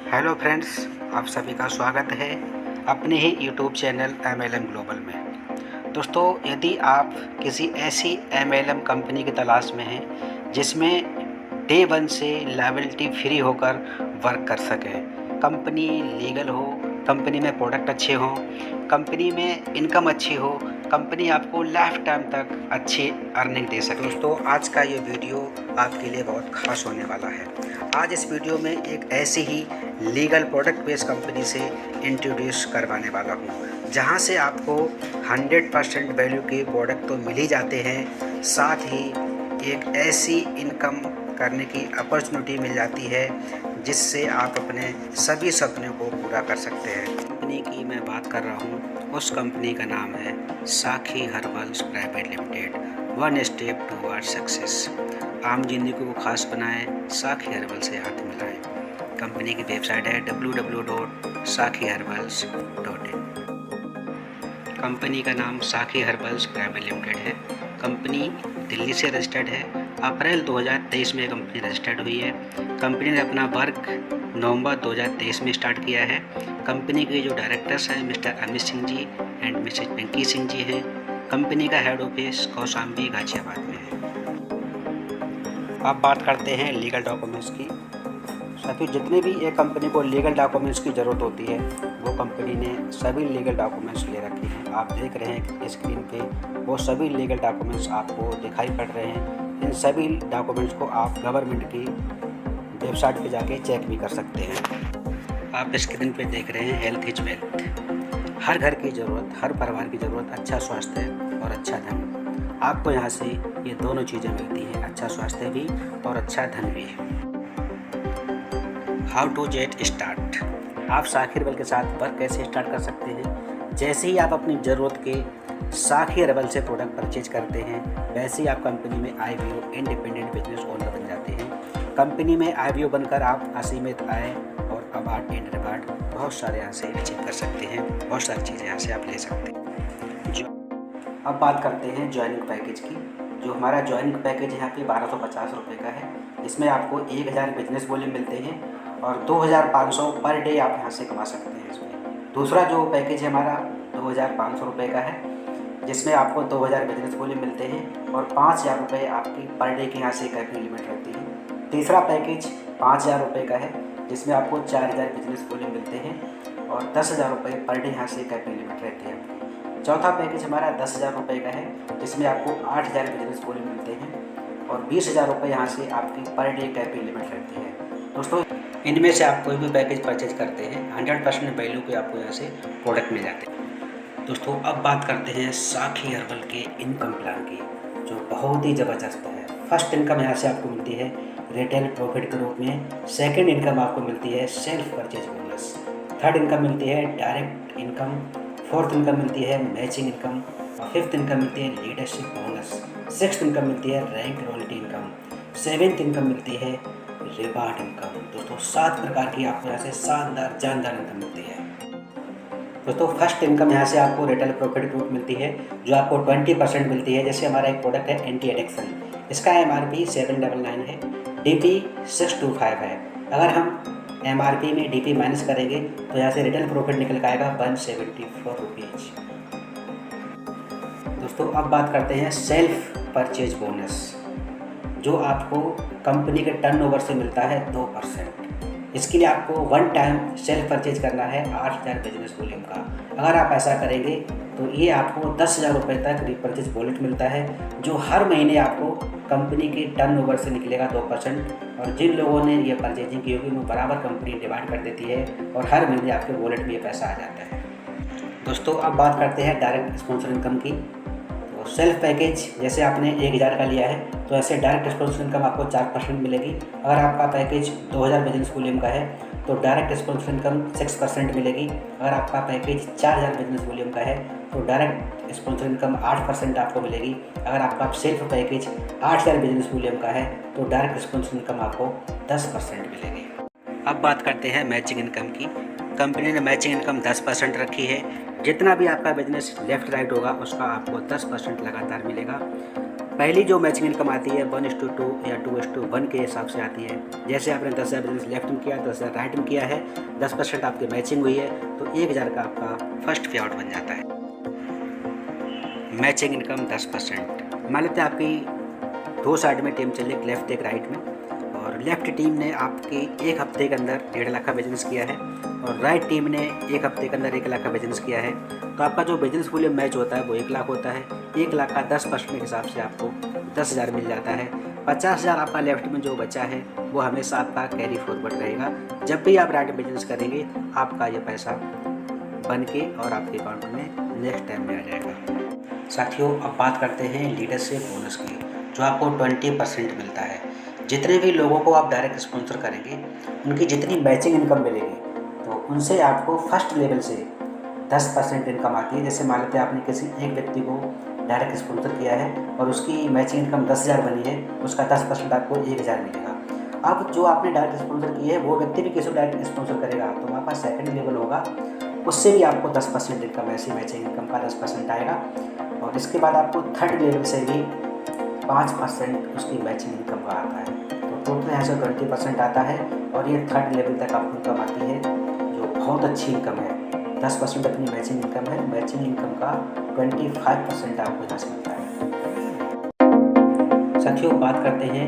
Hello friends, आप सभी का स्वागत है अपने ही यूट्यूब चैनल MLM ग्लोबल में। दोस्तों, यदि आप किसी ऐसी MLM कंपनी की तलाश में हैं जिसमें डे वन से लायबिलिटी फ्री होकर वर्क कर सकें, कंपनी लीगल हो, कंपनी में प्रोडक्ट अच्छे हों, कंपनी में इनकम अच्छी हो, कंपनी आपको लाइफ टाइम तक अच्छी अर्निंग दे सके। दोस्तों, आज का ये वीडियो आपके लिए बहुत खास होने वाला है। आज इस वीडियो में एक ऐसी ही लीगल प्रोडक्ट बेस्ड कंपनी से इंट्रोड्यूस करवाने वाला हूँ, जहाँ से आपको 100% वैल्यू के प्रोडक्ट तो मिल ही जाते हैं, साथ ही एक ऐसी इनकम करने की अपॉर्चुनिटी मिल जाती है जिससे आप अपने सभी सपनों को पूरा कर सकते हैं। कंपनी की मैं बात कर रहा हूँ, उस कंपनी का नाम है साखी herbals private limited. One step toward success. आम जिंदगी को खास बनाएं, साखी हर्बल से हाथ मिलाएं। कंपनी की वेबसाइट है www.sakhiherbals.in। कंपनी का नाम साखी हर्बल्स प्राइवेट लिमिटेड है। कंपनी दिल्ली से रजिस्टर्ड है। अप्रैल 2023 में कंपनी रजिस्टर्ड हुई है। कंपनी ने अपना वर्क नवंबर 2023 में स्टार्ट किया है। कंपनी के जो डायरेक्टर्स हैं mister Amit Singh ji and Mrs Pinky Singh ji हैं। कंपनी का हेड ऑफिस कौशाम्बी गाजियाबाद में है। अब बात करते हैं लीगल डॉक्यूमेंट्स की। साथियों, जितने भी एक कंपनी को लीगल डॉक्यूमेंट्स की ज़रूरत होती है, वो कंपनी ने सभी लीगल डॉक्यूमेंट्स ले रखे हैं। आप देख रहे हैं स्क्रीन पे, वो सभी लीगल डॉक्यूमेंट्स आपको दिखाई पड़ रहे हैं। इन सभी डॉक्यूमेंट्स को आप गवर्नमेंट की वेबसाइट पे जाके चेक भी कर सकते हैं। आप स्क्रीन पे देख रहे हैं हेल्थ इज वेल्थ। हर घर की ज़रूरत, हर परिवार की ज़रूरत अच्छा स्वास्थ्य और अच्छा धन। आपको यहाँ से ये दोनों चीज़ें मिलती हैं, अच्छा स्वास्थ्य भी और अच्छा धन भी। How to get start. आप साखी हर्बल के साथ वर्क कैसे स्टार्ट कर सकते हैं? जैसे ही आप अपनी ज़रूरत के साखी हर्बल से प्रोडक्ट परचेज करते हैं, वैसे ही आप कंपनी में IBO इंडिपेंडेंट बिजनेस ओनर बन जाते हैं। कंपनी में IBO बनकर आप असीमित आय और अवार्ड एंड रिवार्ड बहुत सारे यहाँ से अचीव कर सकते हैं। बहुत सारी चीज़ें यहाँ से आप ले सकते हैं। अब बात करते हैं ज्वाइनिंग पैकेज की। जो हमारा ज्वाइनिंग पैकेज यहाँ पे 1250 रुपये का है। इसमें आपको 1000 बिजनेस वॉल्यूम मिलते हैं और 2500 पर डे आप यहाँ से कमा सकते हैं। इसमें दूसरा जो पैकेज है हमारा 2500 रुपये का है, जिसमें आपको 2000 बिजनेस वॉल्यूम मिलते हैं और 5000 रुपये आपकी पर डे की यहाँ से कैपिंग लिमिट रहती है। तीसरा पैकेज 5000 रुपये का है, जिसमें आपको 4000 बिजनेस वॉल्यूम मिलते हैं और 10000 रुपये पर डे यहाँ से कैपिंग लिमिट रहती है। चौथा पैकेज हमारा 10,000 रुपये का है, जिसमें आपको 8000 बिजनेस वॉल्यूम मिलते हैं और 20,000 रुपये यहाँ से आपकी पर डे कैपिंग लिमिट रहती है। दोस्तों, इनमें से आप कोई भी पैकेज परचेज करते हैं, 100% वैल्यू के आपको यहाँ से प्रोडक्ट मिल जाते हैं। दोस्तों, अब बात करते हैं साखी हर्बल के इनकम प्लान की, जो बहुत ही ज़बरदस्त है। फर्स्ट इनकम यहाँ से आपको मिलती है रिटेल प्रॉफिट के रूप में। सेकेंड इनकम आपको मिलती है self purchase bonus. Third income मिलती है डायरेक्ट इनकम। फोर्थ इनकम मिलती है मैचिंग इनकम और फिफ्थ इनकम मिलती है लीडरशिप बोनस। सिक्स्थ इनकम मिलती है rank royalty income. Seventh income मिलती है रिवार्ड इनकम। दोस्तों, 7 प्रकार की आपको यहाँ से शानदार जानदार इनकम मिलती है। दोस्तों, फर्स्ट इनकम यहाँ से आपको रिटेल प्रॉफिट ग्रुप मिलती है, जो आपको 20% मिलती है। जैसे हमारा एक प्रोडक्ट है एंटी एडिक्शन, इसका MRP 799 है, DP 625 है। अगर हम MRP में DP माइनस करेंगे तो यहाँ से रिटेल प्रॉफिट निकल के आएगा 174 रुपीज़। दोस्तों, अब बात करते हैं सेल्फ परचेज बोनस, जो आपको कंपनी के टर्नओवर से मिलता है 2%। इसके लिए आपको वन टाइम सेल्फ परचेज करना है 8000 बिजनेस वॉल्यूम का। अगर आप ऐसा करेंगे तो ये आपको 10,000 रुपये तक रिपर्चेज वॉलेट मिलता है, जो हर महीने आपको कंपनी के टर्नओवर से निकलेगा 2%। और जिन लोगों ने ये परचेजिंग की होगी वो बराबर कंपनी डिवाइड कर देती है और हर महीने आपके वॉलेट में ये पैसा आ जाता है। दोस्तों, अब बात करते हैं डायरेक्ट स्पॉन्सर इनकम की। सेल्फ पैकेज जैसे आपने 1000 का लिया है, तो ऐसे डायरेक्ट स्पॉन्सर इनकम आपको 4% मिलेगी। अगर आपका पैकेज 2000 बिजनेस वॉल्यूम का है तो डायरेक्ट स्पॉन्सर इनकम 6% मिलेगी। अगर आपका पैकेज 4000 बिजनेस वॉल्यूम का है तो डायरेक्ट स्पॉन्सर इनकम 8% आपको मिलेगी। अगर आपका सेल्फ पैकेज 8000 बिजनेस वॉल्यूम का है तो डायरेक्ट स्पॉन्सर इनकम आपको 10% मिलेगी। अब बात करते हैं मैचिंग इनकम की। कंपनी ने मैचिंग इनकम 10% रखी है। जितना भी आपका बिजनेस लेफ्ट राइट होगा उसका आपको 10% लगातार मिलेगा। पहली जो मैचिंग इनकम आती है 1:2 या 2:1 के हिसाब से आती है। जैसे आपने 10,000 बिजनेस लेफ्ट में किया, 10,000 राइट में किया है, 10% आपकी मैचिंग हुई है तो 1,000 का आपका फर्स्ट पे आउट बन जाता है। Matching income 10%। मान लेते हैं आपकी 2 साइड में टीम चल रही, एक लेफ्ट एक राइट में, और लेफ्ट टीम ने आपकी 1 हफ्ते के अंदर 1.5 लाख का बिजनेस किया है और राइट टीम ने 1 हफ्ते के अंदर 1 लाख का बिजनेस किया है। तो आपका जो बिजनेस वॉल्यूम मैच होता है वो 1 लाख होता है। 1 लाख का 10% के हिसाब से आपको 10,000 मिल जाता है। 50,000 आपका लेफ्ट में जो बचा है वो हमेशा आपका कैरी फॉरवर्ड रहेगा। जब भी आप राइट बिजनेस करेंगे आपका ये पैसा बन के और आपके अकाउंट में नेक्स्ट टाइम में आ जाएगा। साथियों, अब बात करते हैं लीडरशिप बोनस की, जो आपको 20% मिलता है। जितने भी लोगों को आप डायरेक्ट स्पॉन्सर करेंगे उनकी जितनी मैचिंग इनकम मिलेगी तो उनसे आपको फर्स्ट लेवल से 10% इनकम आती है। जैसे मान लेते हैं आपने किसी एक व्यक्ति को डायरेक्ट स्पॉन्सर किया है और उसकी मैचिंग इनकम 10,000 बनी है, उसका 10% आपको 1,000 मिलेगा। अब जो आपने डायरेक्ट स्पॉन्सर की है वो व्यक्ति भी किसी को डायरेक्ट स्पॉन्सर करेगा तो वहाँ पर सेकंड लेवल होगा, उससे भी आपको 10% इनकम, ऐसी मैचिंग इनकम का 10% आएगा। और इसके बाद आपको थर्ड लेवल से भी 5% उसकी मैचिंग इनकम का आता है। तो टोटल यहाँ से 20% आता है और ये थर्ड लेवल तक आपको इनकम आती है, जो बहुत अच्छी इनकम है। 10% अपनी मैचिंग इनकम है, मैचिंग इनकम का 25% आपको यहाँ से मिलता है। साथियों, बात करते हैं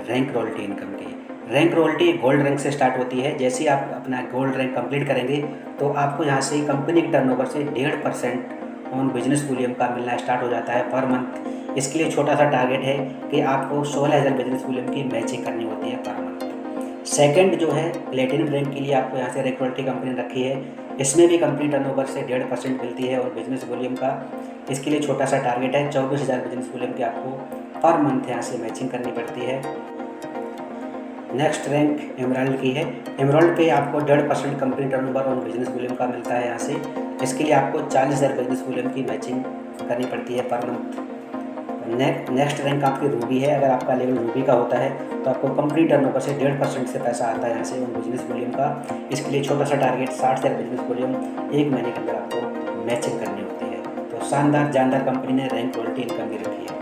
रैंक रॉयल्टी इनकम की। रैंक रॉयल्टी गोल्ड रैंक से स्टार्ट होती है। जैसे ही आप अपना गोल्ड रैंक कंप्लीट करेंगे तो आपको यहाँ से कंपनी के टर्नओवर से 1.5% ऑन बिजनेस वॉल्यूम का मिलना स्टार्ट हो जाता है पर मंथ। इसके लिए छोटा सा टारगेट है कि आपको 16,000 बिजनेस वॉल्यूम की मैचिंग करनी होती है पर मंथ। सेकंड जो है प्लेटिनम रैंक के लिए आपको यहाँ से रैंक रॉयल्टी कंपनी रखी है, इसमें भी कंपनी टर्नओवर से 1.5% मिलती है और बिजनेस वॉल्यूम का इसके लिए छोटा सा टारगेट है 24,000 बिजनेस वॉल्यूम की आपको पर मंथ यहाँ से मैचिंग करनी पड़ती है। नेक्स्ट रैंक एमराल्ड की है। एमराल्ड पे आपको 1.5% कंपनी टर्नओवर और बिजनेस वॉल्यूम का मिलता है यहाँ से। इसके लिए आपको 40,000 बिजनेस वॉल्यूम की मैचिंग करनी पड़ती है पर मंथ। नेक्स्ट रैंक आपकी रूबी है। अगर आपका लेवल रूबी का होता है तो आपको कंपनी टर्नओवर से 1.5% से पैसा आता है यहाँ से बिजनेस वॉल्यूम का। इसके लिए छोटा सा टारगेट 60,000 बिजनेस वॉल्यूम 1 महीने के अंदर आपको मैचिंग करनी होती है। तो शानदार जानदार कंपनी ने रैंक रॉयल्टी इनकम भी रखी है।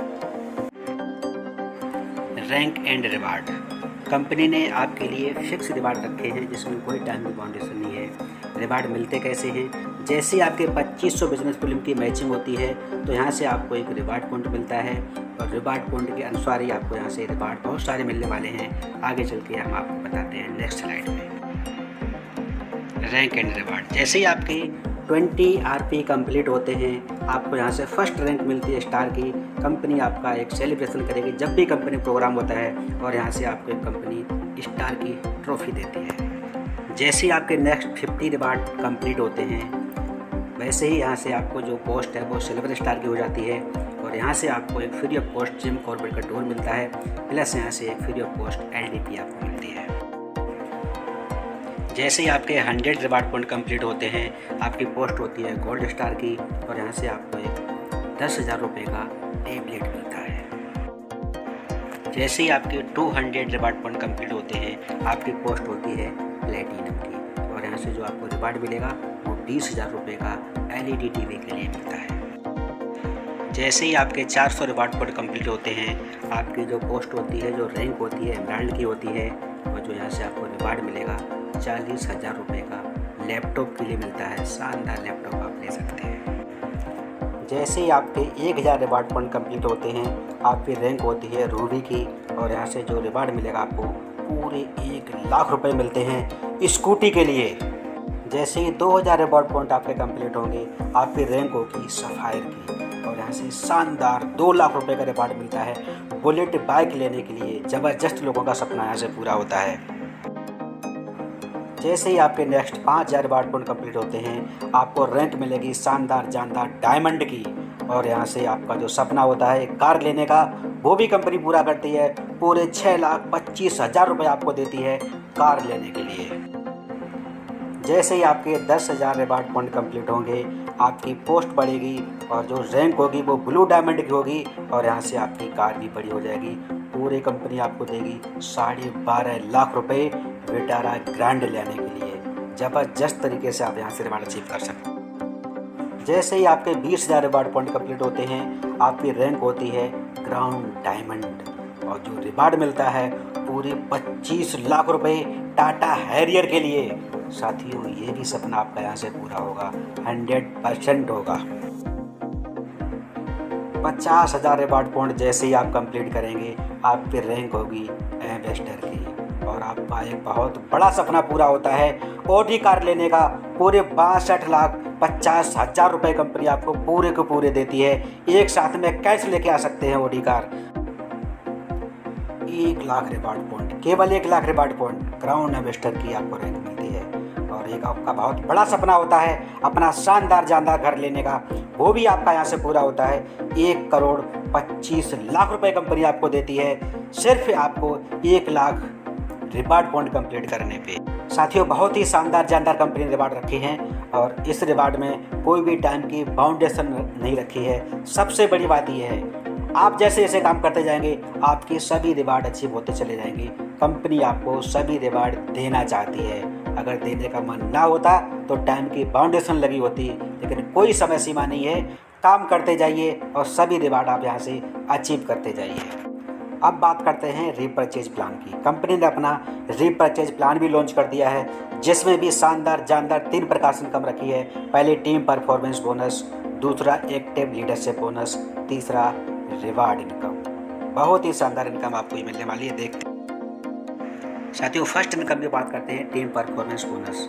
रैंक एंड रिवार्ड, कंपनी ने आपके लिए फिक्स रिवार्ड रखे हैं जिसमें कोई टाइम की बाउंडेशन नहीं है। रिवार्ड मिलते कैसे हैं? जैसे आपके 2500 बिजनेस वॉल्यूम की मैचिंग होती है तो यहाँ से आपको एक रिवार्ड पॉइंट मिलता है और रिवार्ड पॉइंट के अनुसार ही आपको यहाँ से रिवार्ड बहुत सारे मिलने वाले हैं। आगे चल के हम आपको बताते हैं नेक्स्ट स्लाइड में। रैंक एंड रिवार्ड, जैसे ही आपके 20 RP कंप्लीट होते हैं आपको यहाँ से फर्स्ट रैंक मिलती है स्टार की। कंपनी आपका एक सेलिब्रेशन करेगी जब भी कंपनी प्रोग्राम होता है और यहाँ से आपको एक कंपनी स्टार की ट्रॉफी देती है। जैसे ही आपके नेक्स्ट 50 रिवार्ड कंप्लीट होते हैं वैसे ही यहाँ से आपको जो पोस्ट है वो सिल्वर स्टार की हो जाती है और यहाँ से आपको एक free of cost Jim Corbett का टूर मिलता है, प्लस यहाँ से एक फ्री ऑफ कॉस्ट LDP आपको मिलती है। जैसे ही आपके 100 रिवार्ड पॉइंट कंप्लीट होते हैं आपकी पोस्ट होती है गोल्ड स्टार की और यहाँ से आपको एक 10,000 रुपये का टेबलेट मिलता है। जैसे ही आपके 200 रिवार्ड पॉइंट कंप्लीट होते हैं आपकी पोस्ट होती है प्लेटिनम की और यहाँ से जो आपको रिवार्ड मिलेगा वो 20,000 रुपये का LED TV के लिए मिलता है। जैसे ही आपके 400 रिवार्ड पॉइंट कंप्लीट होते हैं आपकी जो पोस्ट होती है, जो रैंक होती है एमराल्ड की होती है और जो यहाँ से आपको रिवार्ड मिलेगा 40,000 रुपये का लैपटॉप के लिए मिलता है। शानदार लैपटॉप आप ले सकते हैं। जैसे ही आपके 1,000 रिवार्ड पॉइंट कंप्लीट होते हैं आपकी रैंक होती है रूबी की और यहाँ से जो रिवार्ड मिलेगा आपको पूरे 1 लाख रुपए मिलते हैं स्कूटी के लिए। जैसे ही 2,000 रिवार्ड पॉइंट आपके कंप्लीट होंगे आपकी रैंक होगी सफायर की और यहाँ से शानदार 2 लाख रुपए का रिवार्ड मिलता है बुलेट बाइक लेने के लिए। ज़बरदस्त लोगों का सपना यहाँ से पूरा होता है। जैसे ही आपके नेक्स्ट 5,000 रिवार्ड पॉइंट कंप्लीट होते हैं आपको रैंक मिलेगी शानदार जानदार डायमंड की और यहाँ से आपका जो सपना होता है कार लेने का वो भी कंपनी पूरा करती है। पूरे 6,25,000 रुपये आपको देती है कार लेने के लिए। जैसे ही आपके 10,000 रिवार्ड पॉइंट कंप्लीट होंगे आपकी पोस्ट बढ़ेगी और जो रैंक होगी वो ब्लू डायमंड की होगी और यहाँ से आपकी कार भी बड़ी हो जाएगी। पूरी कंपनी आपको देगी 12.5 लाख रुपए विटारा ग्रैंड लेने के लिए। ज़बरदस्त तरीके से आप यहाँ से रिवार्ड अचीव कर सकते हैं। जैसे ही आपके 20,000 रिवार्ड पॉइंट कंप्लीट होते हैं आपकी रैंक होती है क्राउन डायमंड, और जो रिवार्ड मिलता है पूरे 25 लाख रुपए टाटा हैरियर के लिए। साथियों ये भी सपना आपका यहाँ से पूरा होगा, 100% होगा। 50,000 रिवार्ड पॉइंट जैसे ही आप कंप्लीट करेंगे आपकी रैंक होगी एम्बेसडर की, और आपका एक बहुत बड़ा सपना पूरा होता है ऑडी कार लेने का। पूरे 62,50,000 रुपये कंपनी आपको पूरे के पूरे देती है। एक साथ में कैश लेके आ सकते हैं Audi car. 1 lakh reward point, केवल 1 lakh reward point crown ambassador की आपको रैंक मिलती है। और एक आपका बहुत बड़ा सपना होता है अपना शानदार जानदार घर लेने का, वो भी आपका यहाँ से पूरा होता है। 1,25,00,000 रुपए कंपनी आपको देती है सिर्फ आपको 1 लाख रिवार्ड पॉइंट कंप्लीट करने पे। साथियों बहुत ही शानदार जानदार कंपनी ने रिवार्ड रखी हैं, और इस रिवार्ड में कोई भी टाइम की बाउंडेशन नहीं रखी है। सबसे बड़ी बात यह है आप जैसे जैसे काम करते जाएंगे आपकी सभी रिवार्ड अचीव होते चले जाएंगे। कंपनी आपको सभी रिवार्ड देना चाहती है, अगर देने का मन ना होता तो टाइम की बाउंडेशन लगी होती, लेकिन कोई समय सीमा नहीं है। काम करते जाइए और सभी रिवार्ड आप यहाँ से अचीव करते जाइए। अब बात करते हैं रीपरचेज प्लान की। कंपनी ने अपना रीपरचेज प्लान भी लॉन्च कर दिया है, जिसमें भी शानदार जानदार 3 प्रकार से इनकम रखी है। पहले टीम परफॉर्मेंस बोनस, दूसरा एक्टिव लीडरशिप बोनस, तीसरा रिवार्ड इनकम। बहुत ही शानदार इनकम आपको ये मिलने वाली है। देखते साथियों फर्स्ट इनकम की बात करते हैं, टीम परफॉर्मेंस बोनस।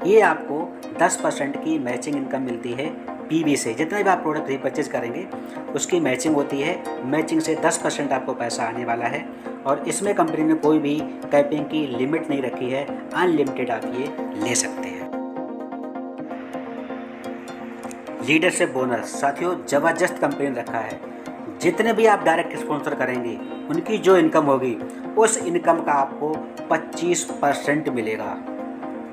ये आपको 10% की मैचिंग इनकम मिलती है पीवी से। जितना भी आप प्रोडक्ट रीपरचेज करेंगे उसकी मैचिंग होती है, मैचिंग से 10% आपको पैसा आने वाला है। और इसमें कंपनी ने कोई भी कैपिंग की लिमिट नहीं रखी है, अनलिमिटेड आप ये ले सकते हैं। लीडरशिप बोनस साथियों जबरदस्त कंपनी ने रखा है। जितने भी आप डायरेक्ट स्पॉन्सर करेंगे उनकी जो इनकम होगी उस इनकम का आपको 25% मिलेगा,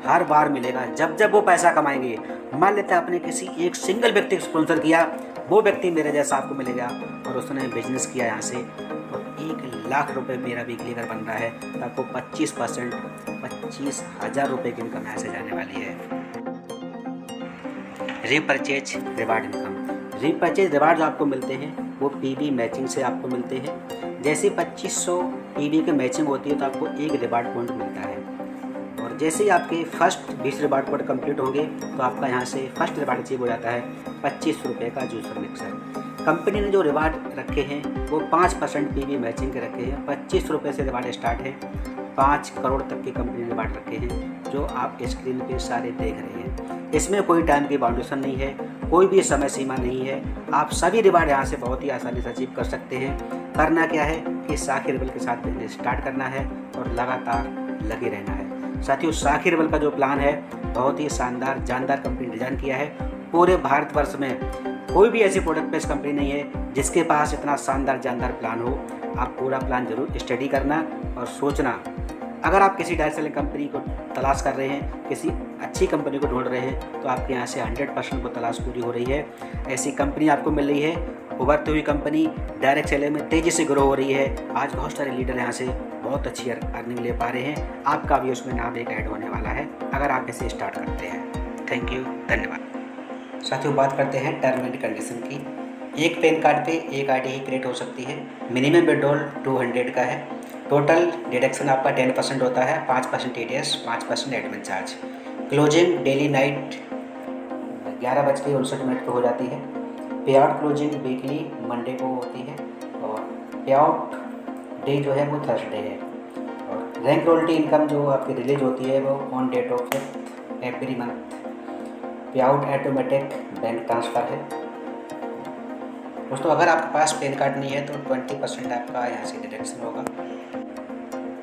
हर बार मिलेगा जब जब वो पैसा कमाएंगे। मान लेते हैं आपने किसी एक सिंगल व्यक्ति को स्पॉन्सर किया, वो व्यक्ति मेरे जैसा आपको मिलेगा और उसने बिजनेस किया यहाँ से, और 1 लाख रुपए मेरा वीकली अगर बन रहा है तो आपको 25% 25,000 रुपये की इनकम यहाँ से जाने वाली है। Repurchase reward income, repurchase reward जो आपको मिलते हैं वो पीवी मैचिंग से आपको मिलते हैं। जैसे 2500 पीवी की मैचिंग होती है तो आपको 1 रिवार्ड पॉइंट मिलता है, और जैसे ही आपके फर्स्ट 20 रिवार्ड पॉइंट कंप्लीट होंगे तो आपका यहाँ से फर्स्ट रिवार्ड अचीव हो जाता है 25 रुपये का जूसर मिक्सर। कंपनी ने जो रिवार्ड रखे हैं वो 5% पीवी मैचिंग के रखे हैं। 25 रुपये से रिवार्ड स्टार्ट है, 5 करोड़ तक की कंपनी ने रिवार्ड रखे हैं जो आप स्क्रीन पे सारे देख रहे हैं। इसमें कोई टाइम की बाउंडेशन नहीं है, कोई भी समय सीमा नहीं है। आप सभी रिवार्ड यहाँ से बहुत ही आसानी से अचीव कर सकते हैं। करना क्या है कि साखी रिबल के साथ बिजनेस स्टार्ट करना है और लगातार लगे रहना है। साथियों साखी रिबल का जो प्लान है बहुत ही शानदार जानदार कंपनी डिजाइन किया है। पूरे भारतवर्ष में कोई भी ऐसी प्रोडक्ट बेस्ड कंपनी नहीं है जिसके पास इतना शानदार जानदार प्लान हो। आप पूरा प्लान जरूर स्टडी करना और सोचना। अगर आप किसी डायरेक्ट सेलिंग कंपनी को तलाश कर रहे हैं, किसी अच्छी कंपनी को ढूंढ रहे हैं, तो आपके यहाँ से 100% को तलाश पूरी हो रही है। ऐसी कंपनी आपको मिल रही है, उभरती हुई कंपनी डायरेक्ट सेलिंग में तेज़ी से ग्रो हो रही है। आज बहुत सारे लीडर यहाँ से बहुत अच्छी अर्निंग ले पा रहे हैं। आपका भी उसमें नाम एक ऐड होने वाला है अगर आप इसे स्टार्ट करते हैं। थैंक यू, धन्यवाद। साथियों बात करते हैं टर्म एंड कंडीशन की। एक पैन कार्ड पे एक आईडी ही क्रिएट हो सकती है। मिनिमम विड्रॉल 200 का है। टोटल डिडक्शन आपका 10% होता है, 5% TDS, 5% admin charge. Closing daily night 11:59 पर हो जाती है। पे आउट क्लोजिंग वीकली मंडे को होती है और पे आउट डे जो है वो थर्सडे है। और रैंक रॉयल्टी इनकम जो आपकी रिलीज होती है वो on date of every month. Pay out automatic bank transfer है। दोस्तों अगर आपके पास पैन कार्ड नहीं है तो 20% आपका यहाँ से डिडक्शन होगा।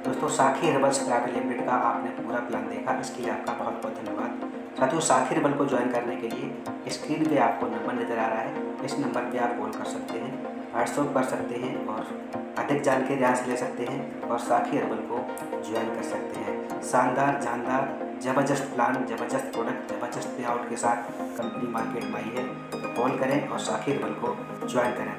दोस्तों साखी रिबल्स प्राइवेट लिमिटेड का आपने पूरा प्लान देखा, इसके लिए आपका बहुत बहुत धन्यवाद। साथियों साखी रिबल को ज्वाइन करने के लिए स्क्रीन पे आपको नंबर नज़र आ रहा है, इस नंबर पे आप कॉल कर सकते हैं, व्हाट्सएप कर सकते हैं और अधिक जानकारी यहाँ से ले सकते हैं और साखी रिबल को ज्वाइन कर सकते हैं। शानदार जानदार ज़बरदस्त प्लान, ज़बरदस्त प्रोडक्ट, ज़बरदस्त पे आउट के साथ कंपनी मार्केट में आई है, तो कॉल करें और साखी रिबल को ज्वाइन करें।